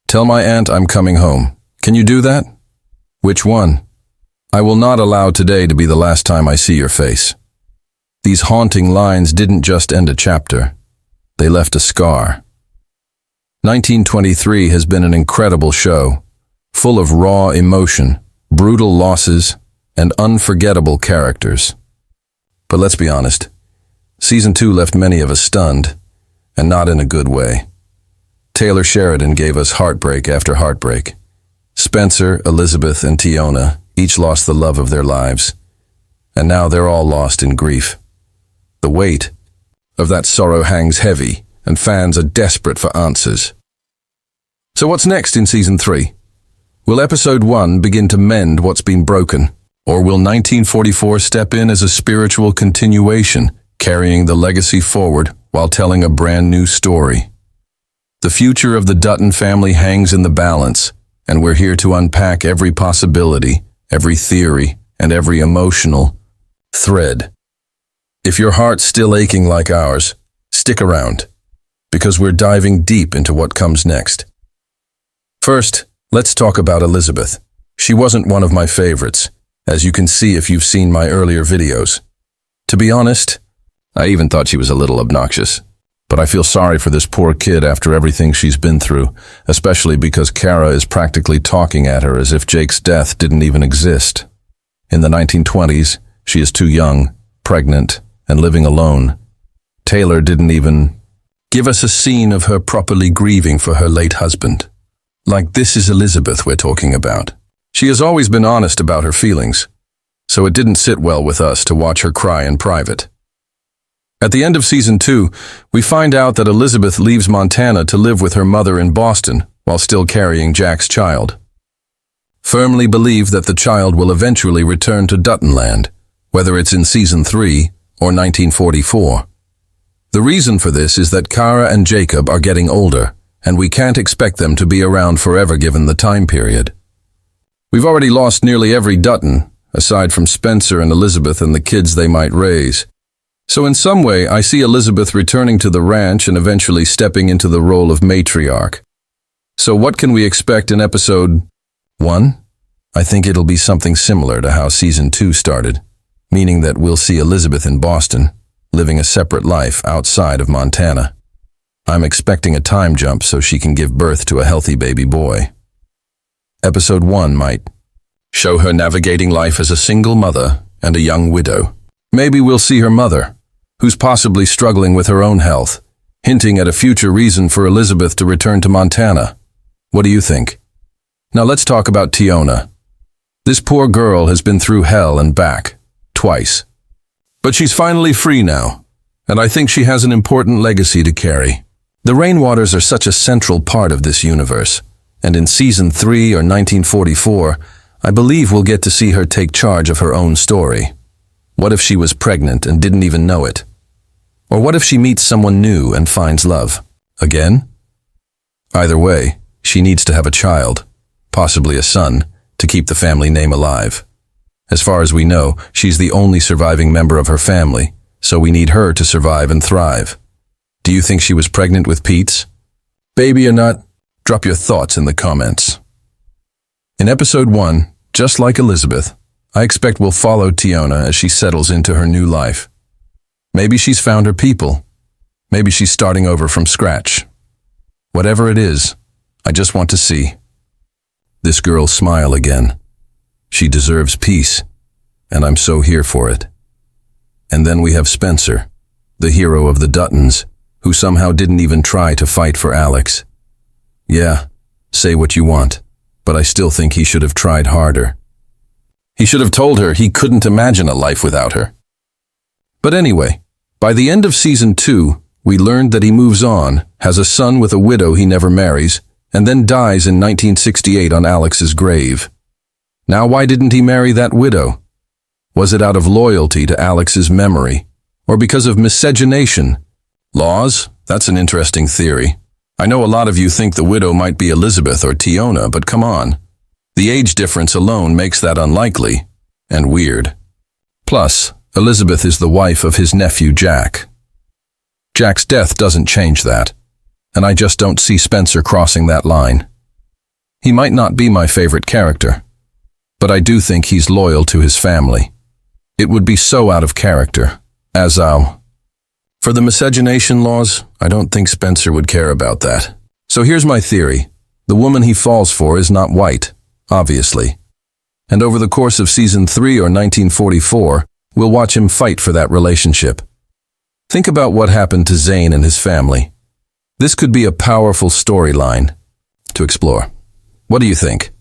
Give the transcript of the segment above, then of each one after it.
Tell my aunt I'm coming home. Can you do that? Which one? I will not allow today to be the last time I see your face. These haunting lines didn't just end a chapter. They left a scar. 1923 has been an incredible show, full of raw emotion, brutal losses, and unforgettable characters. But let's be honest, Season 2 left many of us stunned, and not in a good way. Taylor Sheridan gave us heartbreak after heartbreak. Spencer, Elizabeth, and Tiona each lost the love of their lives, and now they're all lost in grief. The weight of that sorrow hangs heavy, and fans are desperate for answers. So what's next in Season 3? Will Episode 1 begin to mend what's been broken? Or will 1944 step in as a spiritual continuation, carrying the legacy forward while telling a brand new story? The future of the Dutton family hangs in the balance, and we're here to unpack every possibility, every theory, and every emotional thread. If your heart's still aching like ours, stick around, because we're diving deep into what comes next. First, let's talk about Elizabeth. She wasn't one of my favorites, as you can see if you've seen my earlier videos. To be honest, I even thought she was a little obnoxious. But I feel sorry for this poor kid after everything she's been through, especially because Cara is practically talking at her as if Jake's death didn't even exist. In the 1920s, she is too young, pregnant, and living alone. Taylor didn't even give us a scene of her properly grieving for her late husband. Like, this is Elizabeth we're talking about. She has always been honest about her feelings, so it didn't sit well with us to watch her cry in private. At the end of Season 2, we find out that Elizabeth leaves Montana to live with her mother in Boston while still carrying Jack's child. Firmly believe that the child will eventually return to Duttonland, whether it's in Season 3 or 1944. The reason for this is that Cara and Jacob are getting older, and we can't expect them to be around forever given the time period. We've already lost nearly every Dutton, aside from Spencer and Elizabeth and the kids they might raise. So in some way, I see Elizabeth returning to the ranch and eventually stepping into the role of matriarch. So what can we expect in Episode 1? I think it'll be something similar to how Season 2 started, meaning that we'll see Elizabeth in Boston, living a separate life outside of Montana. I'm expecting a time jump so she can give birth to a healthy baby boy. Episode 1 might show her navigating life as a single mother and a young widow. Maybe we'll see her mother, who's possibly struggling with her own health, hinting at a future reason for Elizabeth to return to Montana. What do you think? Now let's talk about Tiona. This poor girl has been through hell and back, twice. But she's finally free now, and I think she has an important legacy to carry. The Rainwaters are such a central part of this universe, and in Season 3 or 1944, I believe we'll get to see her take charge of her own story. What if she was pregnant and didn't even know it? Or what if she meets someone new and finds love? Again? Either way, she needs to have a child, possibly a son, to keep the family name alive. As far as we know, she's the only surviving member of her family, so we need her to survive and thrive. Do you think she was pregnant with Pete's? Baby or not, drop your thoughts in the comments. In Episode 1, just like Elizabeth, I expect we'll follow Tiona as she settles into her new life. Maybe she's found her people. Maybe she's starting over from scratch. Whatever it is, I just want to see this girl smile again. She deserves peace, and I'm so here for it. And then we have Spencer, the hero of the Duttons, who somehow didn't even try to fight for Alex. Yeah, say what you want, but I still think he should have tried harder. He should have told her he couldn't imagine a life without her. But anyway, by the end of Season 2, we learned that he moves on, has a son with a widow he never marries, and then dies in 1968 on Alex's grave. Now why didn't he marry that widow? Was it out of loyalty to Alex's memory, or because of miscegenation? Laws? That's an interesting theory. I know a lot of you think the widow might be Elizabeth or Tiona, but come on. The age difference alone makes that unlikely and weird. Plus, Elizabeth is the wife of his nephew Jack. Jack's death doesn't change that, and I just don't see Spencer crossing that line. He might not be my favorite character, but I do think he's loyal to his family. It would be so out of character, For the miscegenation laws, I don't think Spencer would care about that. So here's my theory. The woman he falls for is not white, obviously. And over the course of Season 3 or 1944, we'll watch him fight for that relationship. Think about what happened to Zane and his family. This could be a powerful storyline to explore. What do you think?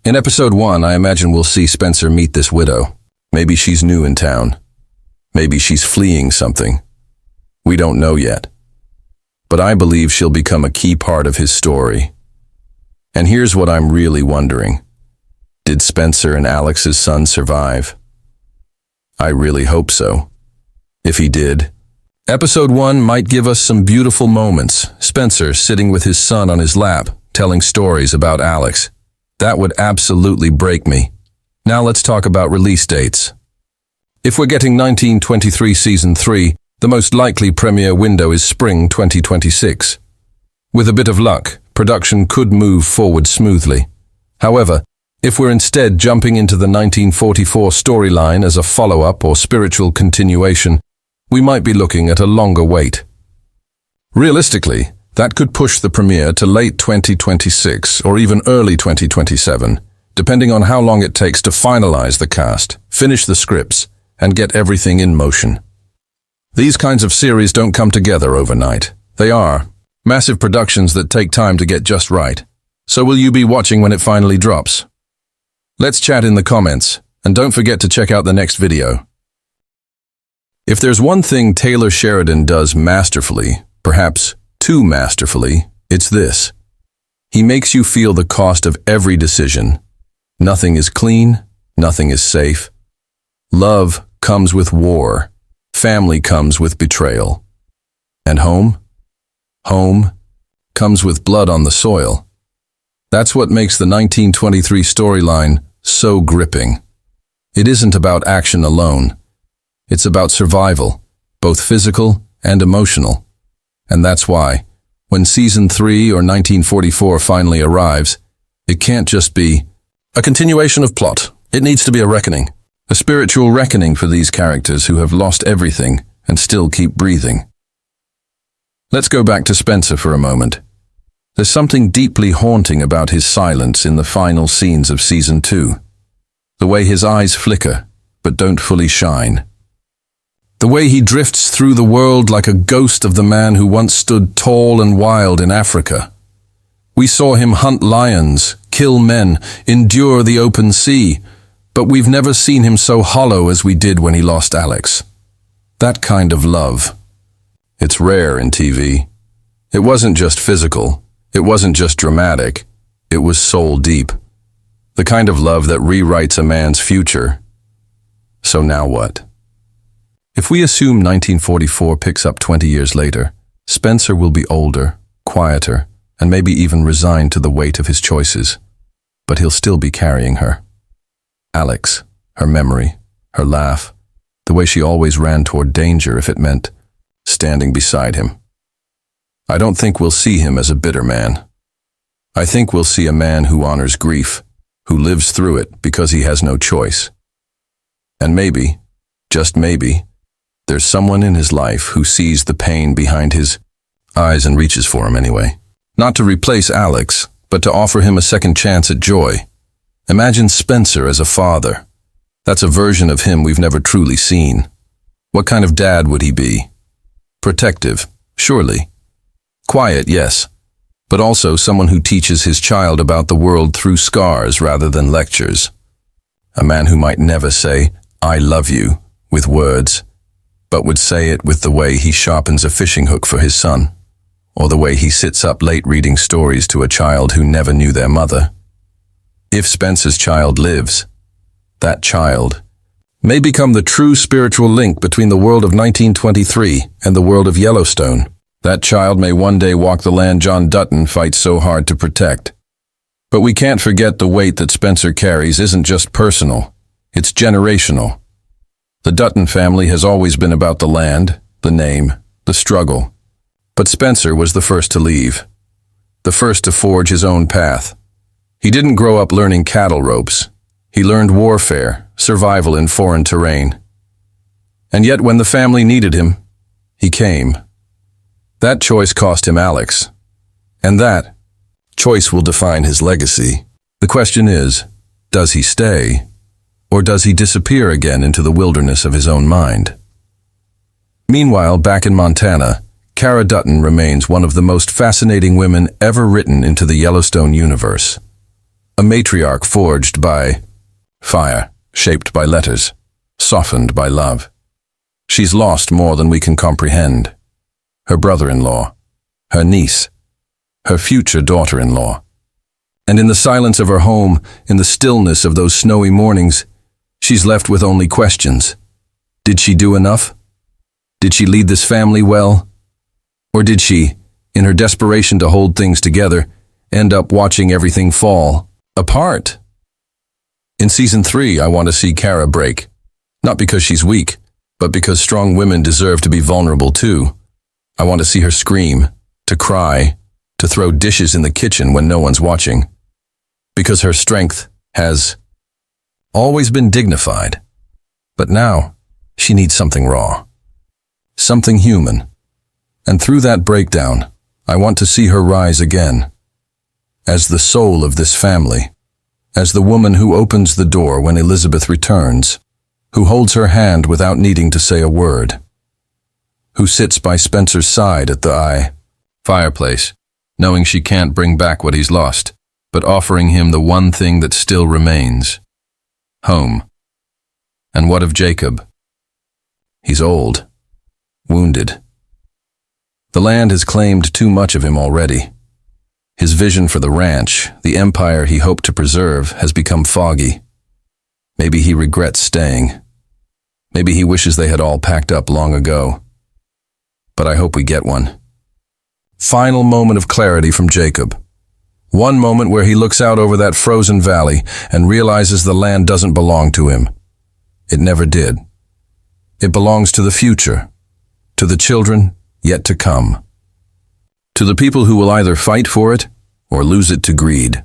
In Episode 1, I imagine we'll see Spencer meet this widow. Maybe she's new in town. Maybe she's fleeing something. We don't know yet. But I believe she'll become a key part of his story. And here's what I'm really wondering. Did Spencer and Alex's son survive? I really hope so. If he did, Episode 1 might give us some beautiful moments. Spencer sitting with his son on his lap, telling stories about Alex. That would absolutely break me. Now let's talk about release dates. If we're getting 1923 Season 3, the most likely premiere window is spring 2026. With a bit of luck, production could move forward smoothly. However, if we're instead jumping into the 1944 storyline as a follow-up or spiritual continuation, we might be looking at a longer wait. Realistically, that could push the premiere to late 2026 or even early 2027, depending on how long it takes to finalize the cast, finish the scripts, and get everything in motion. These kinds of series don't come together overnight. They are massive productions that take time to get just right. So will you be watching when it finally drops? Let's chat in the comments, and don't forget to check out the next video. If there's one thing Taylor Sheridan does masterfully, perhaps too masterfully, it's this. He makes you feel the cost of every decision. Nothing is clean, nothing is safe. Love comes with war. Family comes with betrayal. And home? Home comes with blood on the soil. That's what makes the 1923 storyline so gripping. It isn't about action alone. It's about survival, both physical and emotional. And that's why, when Season 3 or 1944 finally arrives, it can't just be a continuation of plot. It needs to be a reckoning. A spiritual reckoning for these characters who have lost everything and still keep breathing. Let's go back to Spencer for a moment. There's something deeply haunting about his silence in the final scenes of Season 2. The way his eyes flicker, but don't fully shine. The way he drifts through the world like a ghost of the man who once stood tall and wild in Africa. We saw him hunt lions, kill men, endure the open sea, but we've never seen him so hollow as we did when he lost Alex. That kind of love. It's rare in TV. It wasn't just physical. It wasn't just dramatic. It was soul deep. The kind of love that rewrites a man's future. So now what? If we assume 1944 picks up 20 years later, Spencer will be older, quieter, and maybe even resigned to the weight of his choices. But he'll still be carrying her. Alex, her memory, her laugh, the way she always ran toward danger if it meant standing beside him. I don't think we'll see him as a bitter man. I think we'll see a man who honors grief, who lives through it because he has no choice. And maybe, just maybe, there's someone in his life who sees the pain behind his eyes and reaches for him anyway. Not to replace Alex, but to offer him a second chance at joy. Imagine Spencer as a father. That's a version of him we've never truly seen. What kind of dad would he be? Protective, surely. Quiet, yes, but also someone who teaches his child about the world through scars rather than lectures. A man who might never say, "I love you," with words, but would say it with the way he sharpens a fishing hook for his son, or the way he sits up late reading stories to a child who never knew their mother. If Spencer's child lives, that child may become the true spiritual link between the world of 1923 and the world of Yellowstone. That child may one day walk the land John Dutton fights so hard to protect. But we can't forget the weight that Spencer carries isn't just personal, it's generational. The Dutton family has always been about the land, the name, the struggle. But Spencer was the first to leave, the first to forge his own path. He didn't grow up learning cattle ropes. He learned warfare, survival in foreign terrain. And yet when the family needed him, he came. That choice cost him Alex. And that choice will define his legacy. The question is, does he stay, or does he disappear again into the wilderness of his own mind? Meanwhile, back in Montana, Cara Dutton remains one of the most fascinating women ever written into the Yellowstone universe. A matriarch forged by fire, shaped by letters, softened by love. She's lost more than we can comprehend. Her brother-in-law, her niece, her future daughter-in-law. And in the silence of her home, in the stillness of those snowy mornings, she's left with only questions. Did she do enough? Did she lead this family well? Or did she, in her desperation to hold things together, end up watching everything fall apart? In Season 3, I want to see Cara break. Not because she's weak, but because strong women deserve to be vulnerable too. I want to see her scream, to cry, to throw dishes in the kitchen when no one's watching. Because her strength has always been dignified. But now, she needs something raw. Something human. And through that breakdown, I want to see her rise again. As the soul of this family. As the woman who opens the door when Elizabeth returns. Who holds her hand without needing to say a word. Who sits by Spencer's side at the fireplace, knowing she can't bring back what he's lost, but offering him the one thing that still remains. Home. And what of Jacob? He's old. Wounded. The land has claimed too much of him already. His vision for the ranch, the empire he hoped to preserve, has become foggy. Maybe he regrets staying. Maybe he wishes they had all packed up long ago. But I hope we get one. Final moment of clarity from Jacob. One moment where he looks out over that frozen valley and realizes the land doesn't belong to him. It never did. It belongs to the future, to the children yet to come, to the people who will either fight for it or lose it to greed.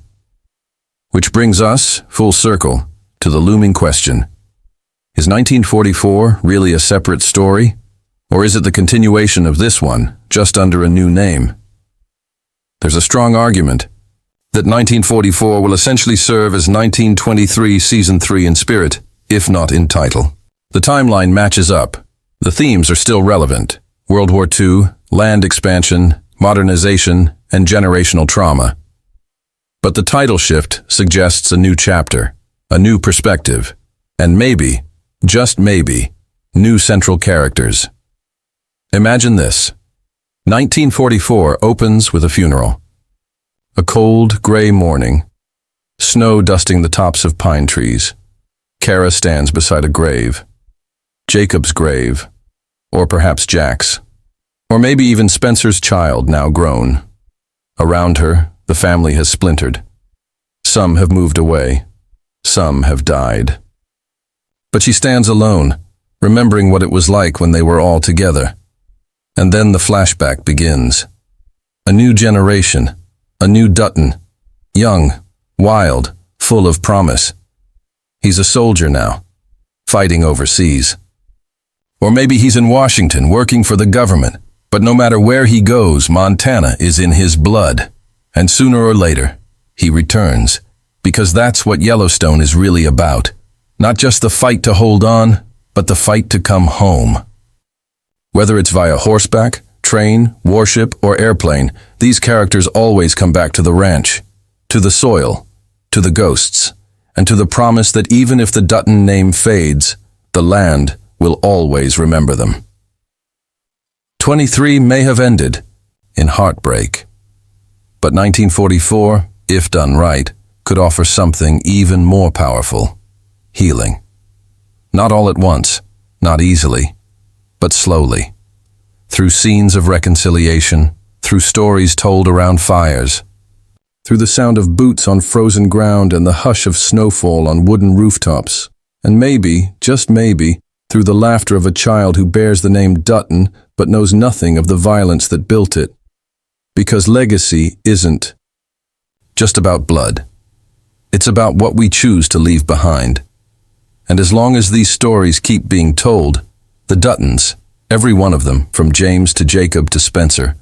Which brings us, full circle, to the looming question. Is 1944 really a separate story? Or is it the continuation of this one, just under a new name? There's a strong argument that 1944 will essentially serve as 1923 Season 3 in spirit, if not in title. The timeline matches up. The themes are still relevant. World War II, land expansion, modernization, and generational trauma. But the title shift suggests a new chapter, a new perspective, and maybe, just maybe, new central characters. Imagine this. 1944 opens with a funeral. A cold, gray morning. Snow dusting the tops of pine trees. Cara stands beside a grave. Jacob's grave. Or perhaps Jack's. Or maybe even Spencer's child, now grown. Around her, the family has splintered. Some have moved away. Some have died. But she stands alone, remembering what it was like when they were all together. And then the flashback begins. A new generation, a new Dutton, young, wild, full of promise. He's a soldier now, fighting overseas. Or maybe he's in Washington working for the government, but no matter where he goes, Montana is in his blood. And sooner or later, he returns, because that's what Yellowstone is really about. Not just the fight to hold on, but the fight to come home. Whether it's via horseback, train, warship, or airplane, these characters always come back to the ranch, to the soil, to the ghosts, and to the promise that even if the Dutton name fades, the land will always remember them. 23 may have ended in heartbreak, but 1944, if done right, could offer something even more powerful: healing. Not all at once, not easily, but slowly. Through scenes of reconciliation, through stories told around fires, through the sound of boots on frozen ground and the hush of snowfall on wooden rooftops, and maybe, just maybe, through the laughter of a child who bears the name Dutton but knows nothing of the violence that built it. Because legacy isn't just about blood. It's about what we choose to leave behind. And as long as these stories keep being told, the Duttons, every one of them, from James to Jacob to Spencer,